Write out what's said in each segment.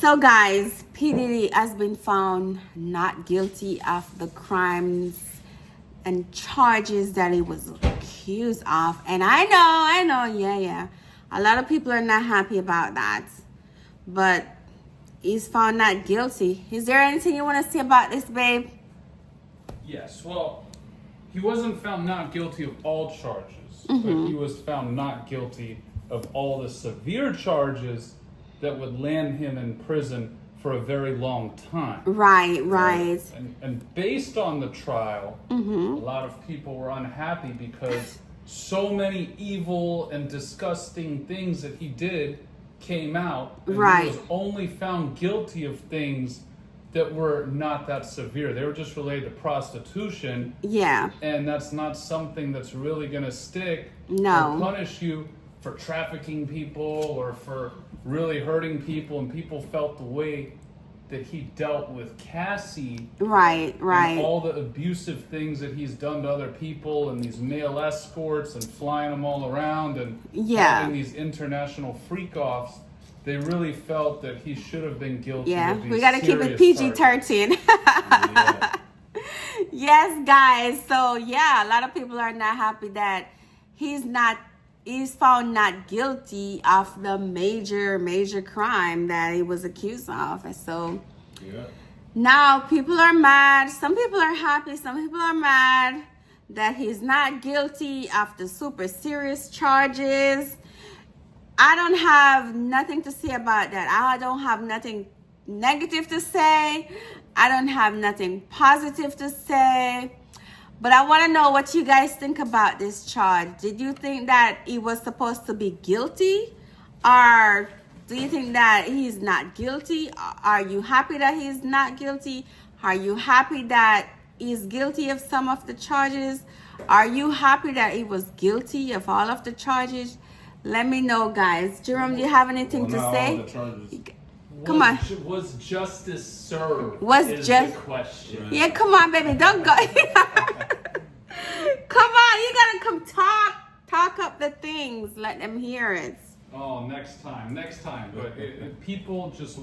So guys, pdiddy has been found not guilty of the crimes and charges that he was accused of. And I know, yeah. A lot of people are not happy about that. But he's found not guilty. Is there anything you want to say about this, babe? Yes, well, he wasn't found not guilty of all charges, but he was found not guilty of all the severe charges that would land him in prison for a very long time. Right. And based on the trial, a lot of people were unhappy because so many evil and disgusting things that he did came out. And he was only found guilty of things that were not that severe. They were just related to prostitution. Yeah. And that's not something that's really going to stick or punish you for trafficking people or for really hurting people. And people felt the way that he dealt with Cassie. Right. And all the abusive things that he's done to other people and these male escorts and flying them all around and having these international freak-offs. They really felt that he should have been guilty. Yeah, of these we got to keep it PG-13. Yes, guys. So, yeah, a lot of people are not happy that he's found not guilty of the major crime that he was accused of. And so, now people are mad. Some people are happy. Some people are mad that he's not guilty of the super serious charges. I don't have nothing to say about that. I don't have nothing negative to say. I don't have nothing positive to say. But I want to know what you guys think about this charge. Did you think that he was supposed to be guilty? Or do you think that he's not guilty? Are you happy that he's not guilty? Are you happy that he's guilty of some of the charges? Are you happy that he was guilty of all of the charges? Let me know, guys. Jerome, do you have anything to say? Come on. Was justice served? The question. Yeah, come on, baby. Don't go. Come on. You got to come talk up the things. Let them hear it. Oh, next time. But people just,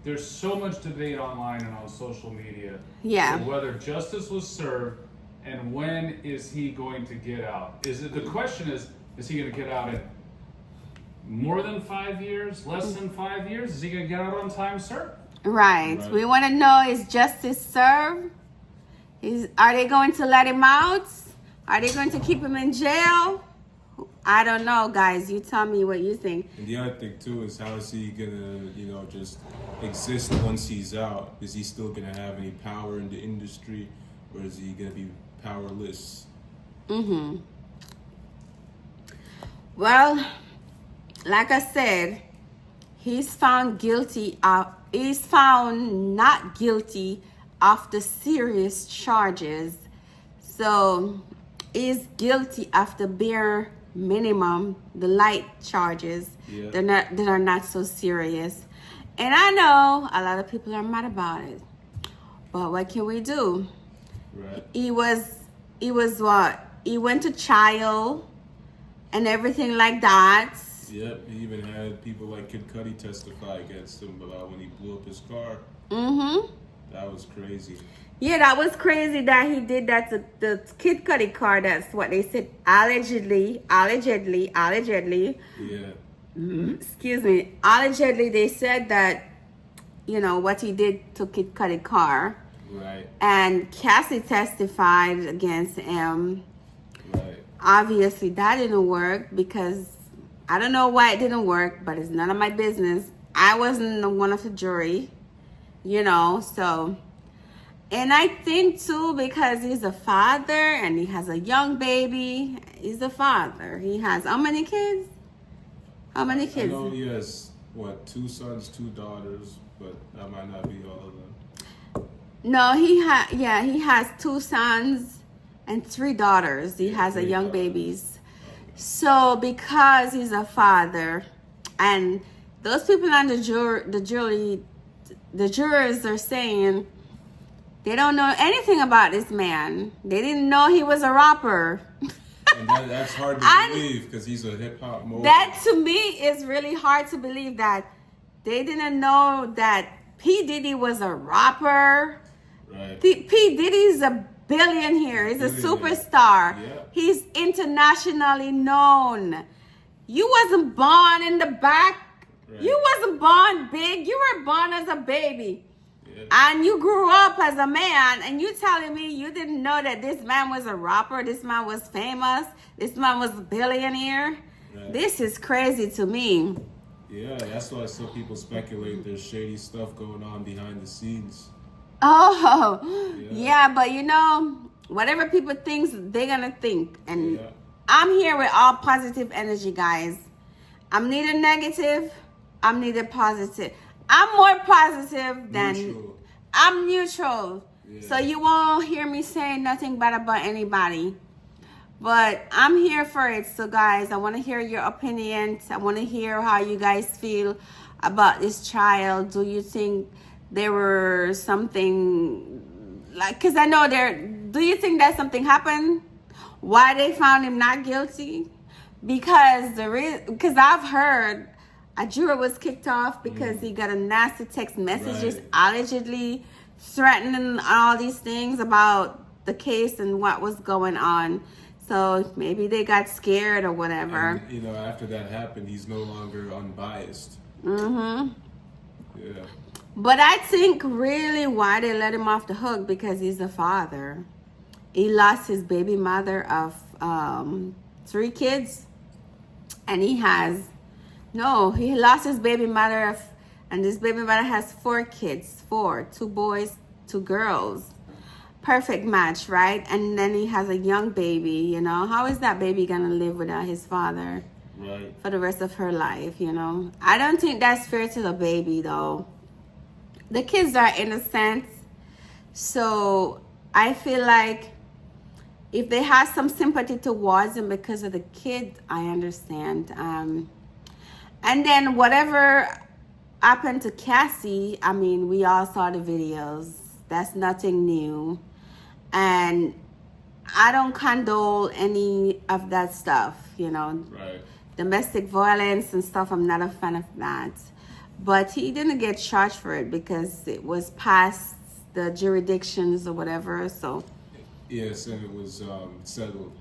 there's so much debate online and on social media. Yeah. So whether justice was served and when is he going to get out? The question is he going to get out in more than 5 years, less than 5 years? Is he going to get out on time, sir? Right. We want to know, is justice served? Are they going to let him out? Are they going to keep him in jail? I don't know, guys. You tell me what you think. And the other thing, too, is how is he going to, just exist once he's out? Is he still going to have any power in the industry? Or is he going to be powerless? Well, like I said, he's found not guilty of the serious charges. So he's guilty of the bare minimum, the light charges that are not so serious. And I know a lot of people are mad about it. But what can we do? Right. He was what? He went to trial and everything like that. Yep, he even had people like Kid Cudi testify against him about when he blew up his car. That was crazy. Yeah, that was crazy that he did that to the Kid Cudi car. That's what they said. Allegedly. Yeah. Excuse me. Allegedly, they said that, what he did to Kid Cudi car. Right. And Cassie testified against him. Right. Obviously, that didn't work because I don't know why it didn't work, but it's none of my business. I wasn't one of the jury, so. And I think, too, because he's a father and he has a young baby, he's a father. He has how many kids? I know he has, 2 sons, 2 daughters, but that might not be all of them. No, he has 2 sons and 3 daughters. He has a young babies. So because he's a father, and those people on the jurors are saying they don't know anything about this man. They didn't know he was a rapper. And that's hard to believe because he's a hip hop mogul. That to me is really hard to believe that They didn't know that P. Diddy was a rapper. Right. P. Diddy's a billionaire. He's a superstar. Yeah. He's internationally known. You wasn't born in the back. Right. You wasn't born big. You were born as a baby. Yeah. And you grew up as a man, and you telling me you didn't know that this man was a rapper, this man was famous, this man was a billionaire? Right. This is crazy to me. Yeah, that's why some people speculate there's shady stuff going on behind the scenes. Oh, Yeah. yeah, but you know, whatever people think, they're gonna think. And Yeah. I'm here with all positive energy, guys. I'm neither negative, I'm neither positive. I'm more positive than Neutral. I'm neutral. Yeah. So you won't hear me saying nothing bad about anybody. But I'm here for it. So guys, I want to hear your opinions. I want to hear how you guys feel about this trial. Do you think there were something like, because I know do you think that something happened? Why they found him not guilty? Because I've heard a juror was kicked off because he got a nasty text messages Right. allegedly threatening all these things about the case and what was going on. So maybe they got scared or whatever. And, you know, after that happened, he's no longer unbiased. Mm-hmm. Yeah. But I think really why they let him off the hook, because he's a father. He lost his baby mother of 3 kids. And he lost his baby mother and this baby mother has 4 kids, 2 boys, 2 girls. Perfect match, right? And then he has a young baby, you know. How is that baby gonna live without his father Right. for the rest of her life, you know? I don't think that's fair to the baby, though. The kids are innocent, so I feel like if they have some sympathy towards him because of the kid, I understand. And then whatever happened to Cassie, I mean, we all saw the videos. That's nothing new. And I don't condone any of that stuff, you know. Right. Domestic violence and stuff, I'm not a fan of that. But he didn't get charged for it because it was past the jurisdictions or whatever, so. Yes, and it was settled.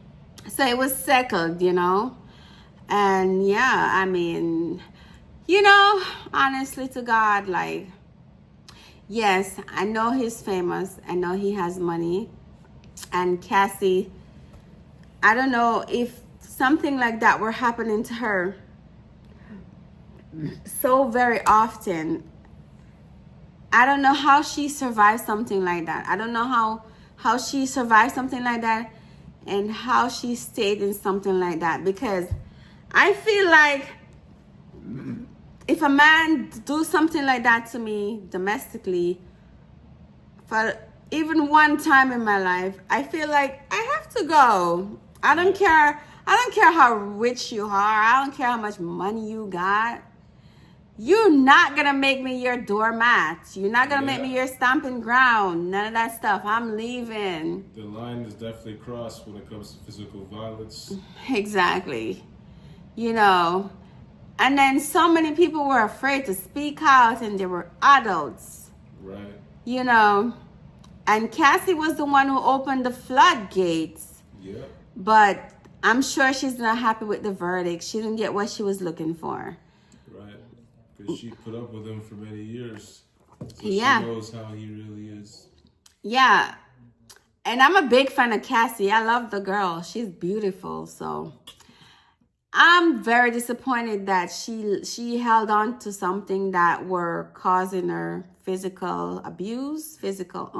So it was settled, you know. And yeah, I mean, you know, honestly to God, like, yes, I know he's famous. I know he has money. And Cassie, I don't know if something like that were happening to her so very often. I don't know how she survived something like that. I don't know how she survived something like that and how she stayed in something like that. Because I feel like if a man do something like that to me domestically for even one time in my life, I feel like I have to go. I don't care how rich you are. I don't care how much money you got. You're not gonna make me your doormat. You're not gonna make me your stomping ground. None of that stuff. I'm leaving. The line is definitely crossed when it comes to physical violence. Exactly. You know, and then so many people were afraid to speak out, and they were adults. Right. You know, and Cassie was the one who opened the floodgates. Yeah. But I'm sure she's not happy with the verdict. She didn't get what she was looking for. Right. Because she put up with him for many years. So Yeah. She knows how he really is. Yeah. And I'm a big fan of Cassie. I love the girl. She's beautiful. So I'm very disappointed that she held on to something that were causing her physical abuse, physical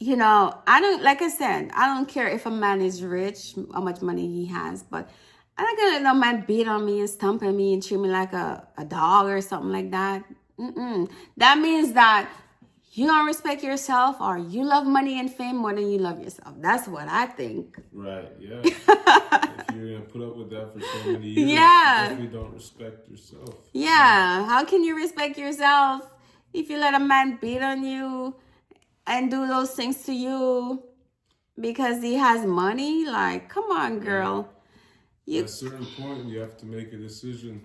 you know, like I said, I don't care if a man is rich, how much money he has, but I'm not gonna let no man beat on me and stomp on me and treat me like a dog or something like that. That means that you don't respect yourself, or you love money and fame more than you love yourself. That's what I think. Right, yeah. If you're going to put up with that for so many years, Yeah. you definitely don't respect yourself. Yeah, how can you respect yourself if you let a man beat on you and do those things to you because he has money? Like, come on, girl. You, At a certain point, you have to make a decision.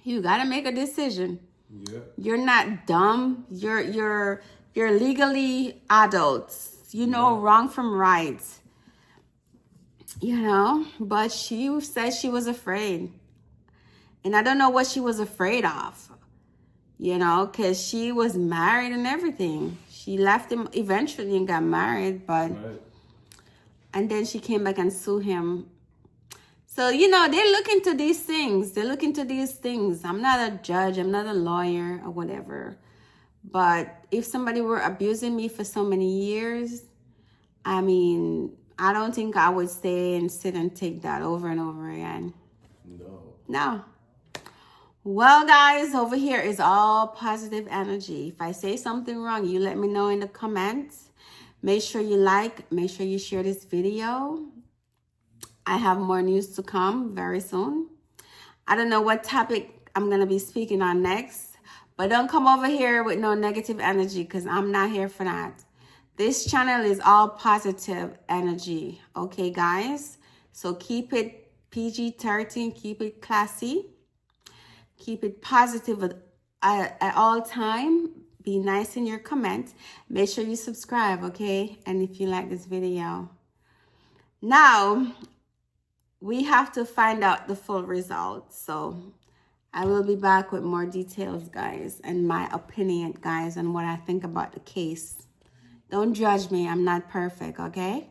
you gotta make a decision. Yeah. You're not dumb. You're legally adults. You know wrong from right. You know, but she said she was afraid. And I don't know what she was afraid of. You know, because she was married and everything. She left him eventually and got married, but Right. and then she came back and sued him. So, you know, they look into these things. They look into these things. I'm not a judge. I'm not a lawyer or whatever. But if somebody were abusing me for so many years, I mean, I don't think I would stay and sit and take that over and over again. No. Well, guys, over here is all positive energy. If I say something wrong, you let me know in the comments. Make sure you like, make sure you share this video. I have more news to come very soon. I don't know what topic I'm going to be speaking on next, but don't come over here with no negative energy because I'm not here for that. This channel is all positive energy. Okay, guys? So keep it PG-13, keep it classy. Keep it positive at all time. Be nice in your comments. Make sure you subscribe, okay? And if you like this video. Now, we have to find out the full results. So, I will be back with more details, guys. And my opinion, guys, on what I think about the case. Don't judge me. I'm not perfect, okay?